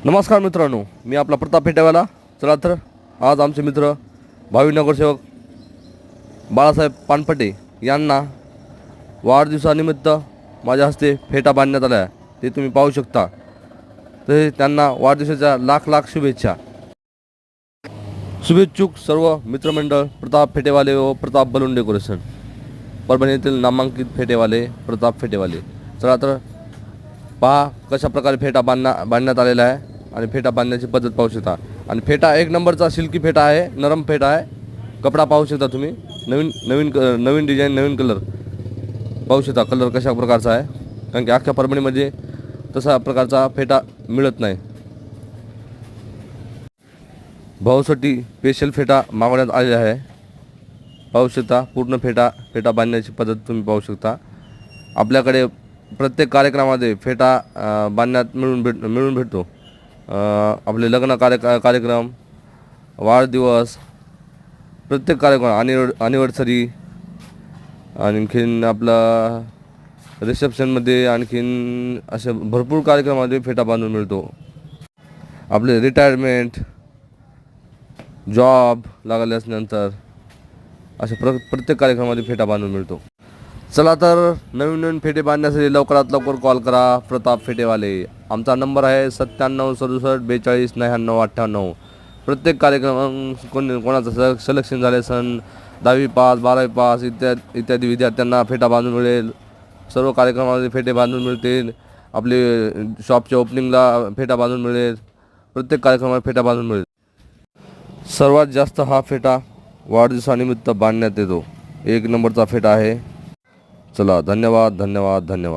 नमस्कार मित्रांनो, मी आपला प्रताप फेटेवाला. चला तर आज आमचे मित्र भावी नगरसेवक बाळासाहेब पानपटे यांना वाढदिवसानिमित्त माझ्या हस्ते फेटा बांधण्यात आला आहे. ते तुम्ही पाहू शकता. तर त्यांना वाढदिवसाच्या लाख लाख शुभेच्छा. शुभेच्छुक सर्व मित्रमंडळ प्रताप फेटेवाले व प्रताप बलून डेकोरेशन, परभणी येथील नामांकित फेटेवाले प्रताप फेटेवाले. चला तर पहा कशा प्रकारे फेटा बांधण्यात आलेला आहे आणि फेटा बांधण्याची पद्धत पाहू शकता. आणि फेटा एक नंबरचा सिल्की फेटा आहे, नरम फेटा आहे. कपडा पाहू शकता तुम्ही, नवीन डिझाईन, नवीन कलर पाहू शकता. कलर कशा प्रकारचा आहे, कारण की अख्ख्या परभणीमध्ये तसा प्रकारचा फेटा मिळत नाही. भाऊसाठी स्पेशल फेटा मागवण्यात आलेला आहे. पाहू शकता पूर्ण फेटा बांधण्याची पद्धत तुम्ही पाहू शकता. आपल्याकडे प्रत्येक कार्यक्रमामध्ये फेटा बांधण्यात मिळून भेटतो. आपले लग्न कार्यक्रम, वाढदिवस, प्रत्येक कार्यक्रम, अनिव्हर्सरी, आणखीन आपला रिसेप्शनमध्ये, आणखीन अशा भरपूर कार्यक्रमामध्ये फेटा बांधून मिळतो. आपले रिटायरमेंट, जॉब लागल्यानंतर अशा प्रत्येक कार्यक्रमामध्ये फेटा बांधून मिळतो. चला तर नवीन फेटे बांधण्यासाठी लवकरात लवकर कॉल करा प्रताप फेटेवाले. आमचा नंबर आहे 9767429998. प्रत्येक कार्यक्रम कोणाचं सिलेक्शन झाले, 10वी पास, 12वी पास इत्यादी विद्यार्थ्यांना फेटा बांधून मिळेल. सर्व कार्यक्रमामध्ये फेटे बांधून मिळतील. आपले शॉपच्या ओपनिंगला फेटा बांधून मिळेल. प्रत्येक कार्यक्रमात फेटा बांधून मिळेल. सर्वात जास्त हा फेटा वाढदिवसानिमित्त बांधण्यात येतो. एक नंबरचा फेटा आहे. चला, धन्यवाद धन्यवाद धन्यवाद.